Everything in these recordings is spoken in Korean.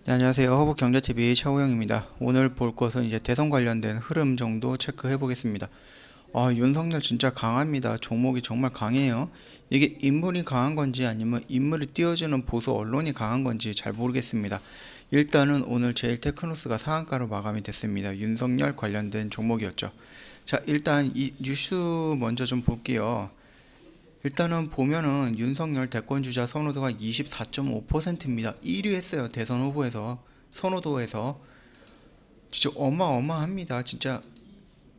네, 안녕하세요. 허브경제TV 차우영입니다. 오늘 볼 것은 이제 대선 관련된 흐름 정도 체크해 보겠습니다. 윤석열 진짜 강합니다. 종목이 정말 강해요. 이게 인물이 강한 건지 아니면 인물이 띄워주는 보수 언론이 강한 건지 잘 모르겠습니다. 일단은 오늘 제일테크노스가 상한가로 마감이 됐습니다. 윤석열 관련된 종목이었죠. 자, 일단 이 뉴스 먼저 좀 볼게요. 일단은 보면은 윤석열 대권주자 선호도가 24.5%입니다. 1위 했어요. 대선 후보에서 선호도에서 진짜 어마어마합니다. 진짜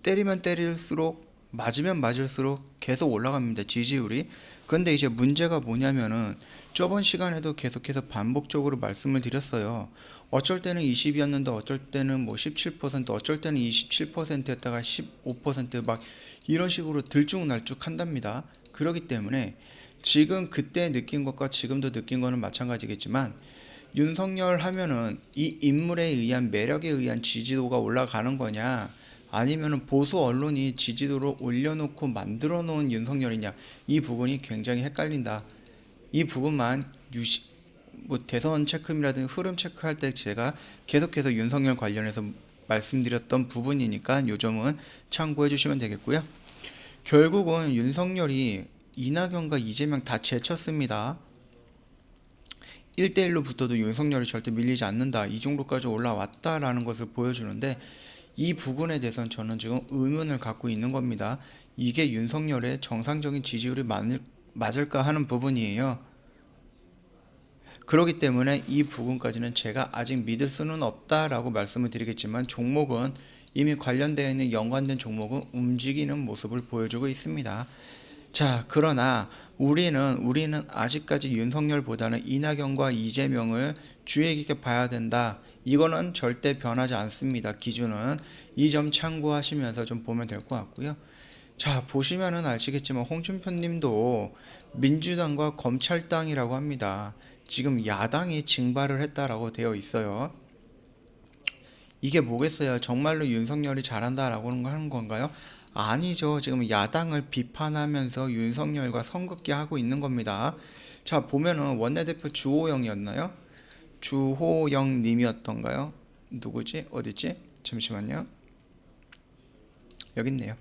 때리면 때릴수록 맞으면 맞을수록 계속 올라갑니다. 지지율이. 그런데 이제 문제가 뭐냐면은 저번 시간에도 계속해서 반복적으로 말씀을 드렸어요. 어쩔 때는 20이었는데 어쩔 때는 뭐 17%, 어쩔 때는 27%였다가 15%막 이런 식으로 들쭉날쭉 한답니다. 그렇기 때문에 지금 그때 느낀 것과 지금도 느낀 거는 마찬가지겠지만 윤석열 하면은 이 인물에 의한 매력에 의한 지지도가 올라가는 거냐 아니면은 보수 언론이 지지도를 올려놓고 만들어 놓은 윤석열이냐, 이 부분이 굉장히 헷갈린다. 이 부분만 뭐 대선 체크이라든지 흐름 체크할 때 제가 계속해서 윤석열 관련해서 말씀드렸던 부분이니까 요 점은 참고해 주시면 되겠고요. 결국은 윤석열이 이낙연과 이재명 다 제쳤습니다. 1대1로 붙어도 윤석열이 절대 밀리지 않는다, 이 정도까지 올라왔다라는 것을 보여주는데, 이 부분에 대해서는 저는 지금 의문을 갖고 있는 겁니다. 이게 윤석열의 정상적인 지지율이 맞을까 하는 부분이에요. 그렇기 때문에 이 부분까지는 제가 아직 믿을 수는 없다라고 말씀을 드리겠지만, 종목은 이미 관련되어 있는 연관된 종목은 움직이는 모습을 보여주고 있습니다. 자, 그러나 우리는 아직까지 윤석열보다는 이낙연과 이재명을 주의 깊게 봐야 된다. 이거는 절대 변하지 않습니다. 기준은. 이 점 참고하시면서 좀 보면 될 것 같고요. 자, 보시면은 아시겠지만 홍준표 님도 민주당과 검찰당이라고 합니다. 지금 야당이 징발을 했다라고 되어 있어요. 이게 뭐겠어요? 정말로 윤석열이 잘한다라고 하는 건가요? 아니죠. 지금 야당을 비판하면서 윤석열과 선긋기 하고 있는 겁니다. 자, 보면은 원내대표 주호영이었나요? 주호영 님이었던가요? 누구지? 어딨지? 잠시만요. 여기 있네요.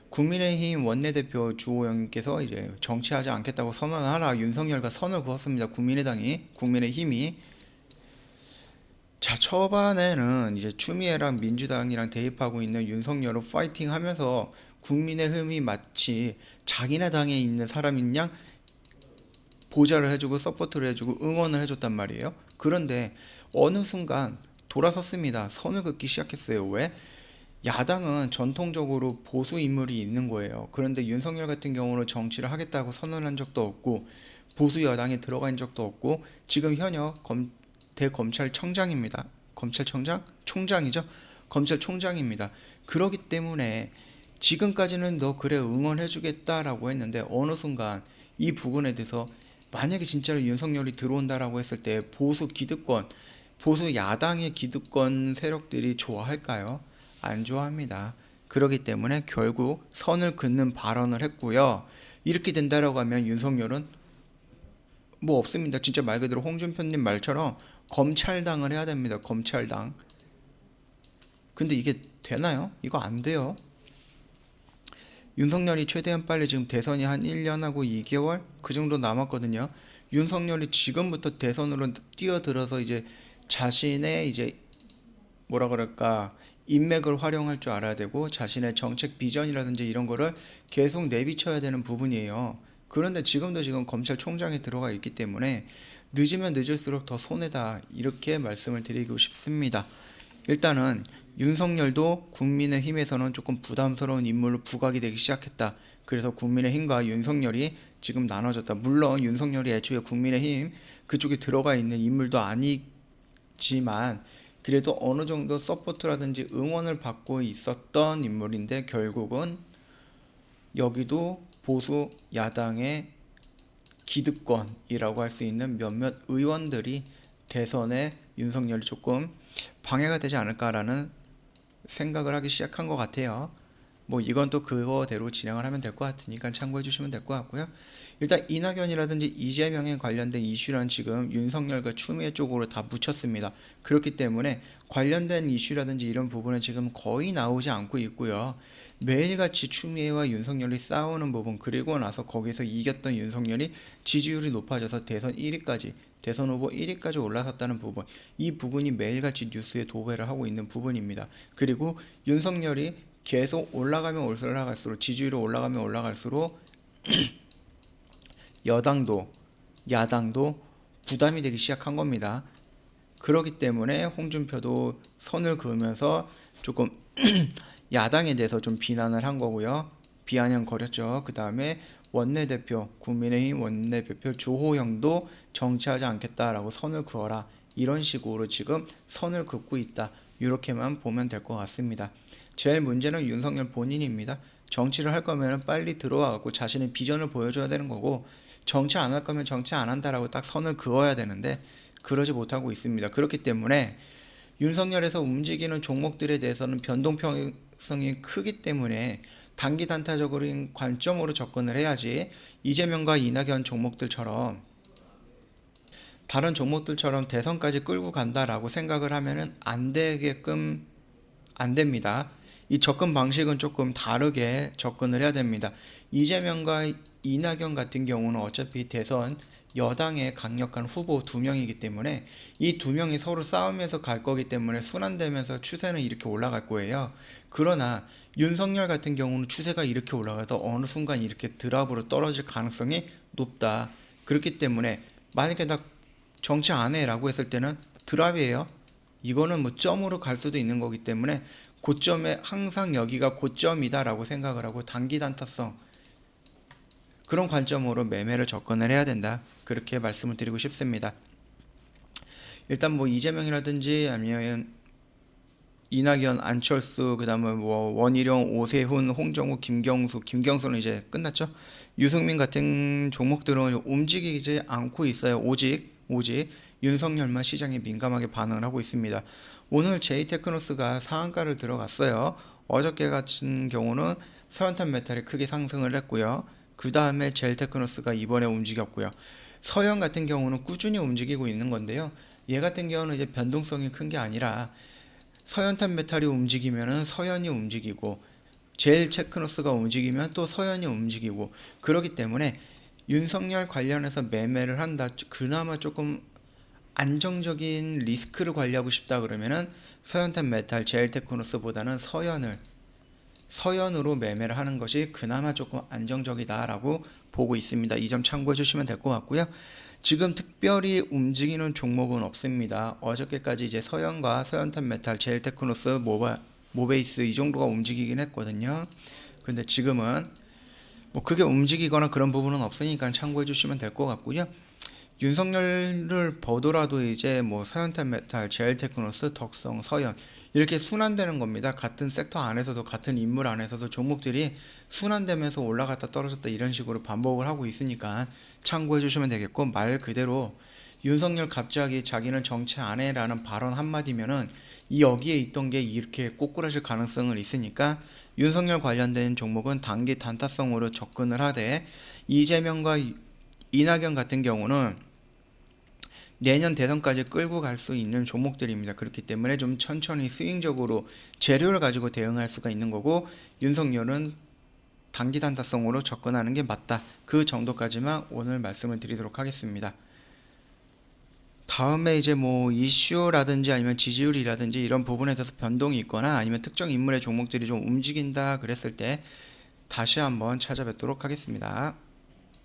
국민의힘 원내대표 주호영님께서 이제 정치하지 않겠다고 선언하라, 윤석열과 선을 그었습니다. 국민의힘이. 자, 초반에는 이제 추미애랑 민주당이랑 대립하고 있는 윤석열을 파이팅 하면서 국민의힘이 마치 자기네 당에 있는 사람인 양 보좌를 해주고 서포트를 해주고 응원을 해줬단 말이에요. 그런데 어느 순간 돌아섰습니다. 선을 긋기 시작했어요. 왜? 야당은 전통적으로 보수 인물이 있는 거예요. 그런데 윤석열 같은 경우는 정치를 하겠다고 선언한 적도 없고 보수 여당에 들어간 적도 없고 지금 현역 대검찰청장입니다. 검찰청장? 총장이죠. 검찰총장입니다. 그렇기 때문에 지금까지는 너 그래 응원해주겠다라고 했는데 어느 순간 이 부분에 대해서 만약에 진짜로 윤석열이 들어온다라고 했을 때 보수 기득권, 보수 야당의 기득권 세력들이 좋아할까요? 안 좋아합니다. 그렇기 때문에 결국 선을 긋는 발언을 했고요. 이렇게 된다라고 하면 윤석열은 뭐 없습니다. 진짜 말 그대로 홍준표님 말처럼 검찰당을 해야 됩니다. 검찰당. 근데 이게 되나요? 이거 안 돼요. 윤석열이 최대한 빨리, 지금 대선이 한 1년하고 2개월 그 정도 남았거든요. 윤석열이 지금부터 대선으로 뛰어들어서 이제 자신의 이제 뭐라 그럴까 인맥을 활용할 줄 알아야 되고 자신의 정책 비전이라든지 이런 거를 계속 내비쳐야 되는 부분이에요. 그런데 지금 검찰총장에 들어가 있기 때문에 늦으면 늦을수록 더 손해다, 이렇게 말씀을 드리고 싶습니다. 일단은 윤석열도 국민의힘에서는 조금 부담스러운 인물로 부각이 되기 시작했다. 그래서 국민의힘과 윤석열이 지금 나눠졌다. 물론 윤석열이 애초에 국민의힘 그쪽에 들어가 있는 인물도 아니지만 그래도 어느 정도 서포트라든지 응원을 받고 있었던 인물인데, 결국은 여기도 보수 야당의 기득권이라고 할 수 있는 몇몇 의원들이 대선에 윤석열이 조금 방해가 되지 않을까라는 생각을 하기 시작한 것 같아요. 뭐 이건 또 그거대로 진행을 하면 될 것 같으니까 참고해 주시면 될 것 같고요. 일단 이낙연이라든지 이재명에 관련된 이슈란 지금 윤석열과 추미애 쪽으로 다 묻혔습니다. 그렇기 때문에 관련된 이슈라든지 이런 부분은 지금 거의 나오지 않고 있고요. 매일같이 추미애와 윤석열이 싸우는 부분, 그리고 나서 거기서 이겼던 윤석열이 지지율이 높아져서 대선 1위까지, 대선 후보 1위까지 올라섰다는 부분, 이 부분이 매일같이 뉴스에 도배를 하고 있는 부분입니다. 그리고 윤석열이 계속 올라가면 올라갈수록, 지지율이 올라가면 올라갈수록 여당도 야당도 부담이 되기 시작한 겁니다. 그렇기 때문에 홍준표도 선을 그으면서 조금 야당에 대해서 좀 비난을 한 거고요. 비아냥거렸죠. 그 다음에 원내대표, 국민의힘 원내대표 주호영도 정치하지 않겠다라고 선을 그어라, 이런 식으로 지금 선을 긋고 있다, 이렇게만 보면 될 것 같습니다. 제일 문제는 윤석열 본인입니다. 정치를 할 거면 빨리 들어와갖고 자신의 비전을 보여줘야 되는 거고, 정치 안 할 거면 정치 안 한다라고 딱 선을 그어야 되는데 그러지 못하고 있습니다. 그렇기 때문에 윤석열에서 움직이는 종목들에 대해서는 변동성이 크기 때문에 단기 단타적인 관점으로 접근을 해야지, 이재명과 이낙연 종목들처럼 다른 종목들처럼 대선까지 끌고 간다라고 생각을 하면은 안 됩니다. 이 접근 방식은 조금 다르게 접근을 해야 됩니다. 이재명과 이낙연 같은 경우는 어차피 대선 여당의 강력한 후보 두 명이기 때문에 이 두 명이 서로 싸우면서 갈 거기 때문에 순환되면서 추세는 이렇게 올라갈 거예요. 그러나 윤석열 같은 경우는 추세가 이렇게 올라가서 어느 순간 이렇게 드랍으로 떨어질 가능성이 높다. 그렇기 때문에 만약에 나 정치 안 해라고 했을 때는 드랍이에요. 이거는 뭐 점으로 갈 수도 있는 거기 때문에 고점에 항상 여기가 고점이다라고 생각을 하고 단기 단타성, 그런 관점으로 매매를 접근을 해야 된다, 그렇게 말씀을 드리고 싶습니다. 일단 뭐 이재명이라든지 아니면 이낙연, 안철수, 그 다음에 뭐 원희룡, 오세훈, 홍정욱, 김경수는 이제 끝났죠. 유승민 같은 종목들은 움직이지 않고 있어요. 오직 윤석열만 시장에 민감하게 반응을 하고 있습니다. 오늘 제이테크노스가 상한가를 들어갔어요. 어저께 같은 경우는 서현탄 메탈이 크게 상승을 했고요. 그 다음에 젤테크노스가 이번에 움직였고요. 서현 같은 경우는 꾸준히 움직이고 있는 건데요. 얘 같은 경우는 이제 변동성이 큰 게 아니라 서현탄 메탈이 움직이면은 서현이 움직이고, 젤테크노스가 움직이면 또 서현이 움직이고, 그렇기 때문에 윤석열 관련해서 매매를 한다, 그나마 조금 안정적인 리스크를 관리하고 싶다 그러면은 서현탄 메탈, 젤테크노스보다는 서현으로 매매를 하는 것이 그나마 조금 안정적이다라고 보고 있습니다. 이 점 참고해 주시면 될 것 같고요. 지금 특별히 움직이는 종목은 없습니다. 어저께까지 이제 서현과 서현탄 메탈, 젤테크노스, 모베이스 이 정도가 움직이긴 했거든요. 근데 지금은 뭐 크게 움직이거나 그런 부분은 없으니까 참고해 주시면 될 것 같고요. 윤석열을 보더라도 이제 뭐 서현탄 메탈, 젤테크노스, 덕성, 서현 이렇게 순환되는 겁니다. 같은 섹터 안에서도, 같은 인물 안에서도 종목들이 순환되면서 올라갔다 떨어졌다 이런 식으로 반복을 하고 있으니까 참고해 주시면 되겠고, 말 그대로 윤석열 갑자기 자기는 정치 안 해라는 발언 한마디면은 여기에 있던 게 이렇게 꼬꾸라질 가능성은 있으니까 윤석열 관련된 종목은 단기 단타성으로 접근을 하되, 이재명과 이낙연 같은 경우는 내년 대선까지 끌고 갈 수 있는 종목들입니다. 그렇기 때문에 좀 천천히 스윙적으로 재료를 가지고 대응할 수가 있는 거고, 윤석열은 단기 단타성으로 접근하는 게 맞다. 그 정도까지만 오늘 말씀을 드리도록 하겠습니다. 다음에 이제 뭐 이슈라든지 아니면 지지율이라든지 이런 부분에 대해서 변동이 있거나 아니면 특정 인물의 종목들이 좀 움직인다 그랬을 때 다시 한번 찾아뵙도록 하겠습니다.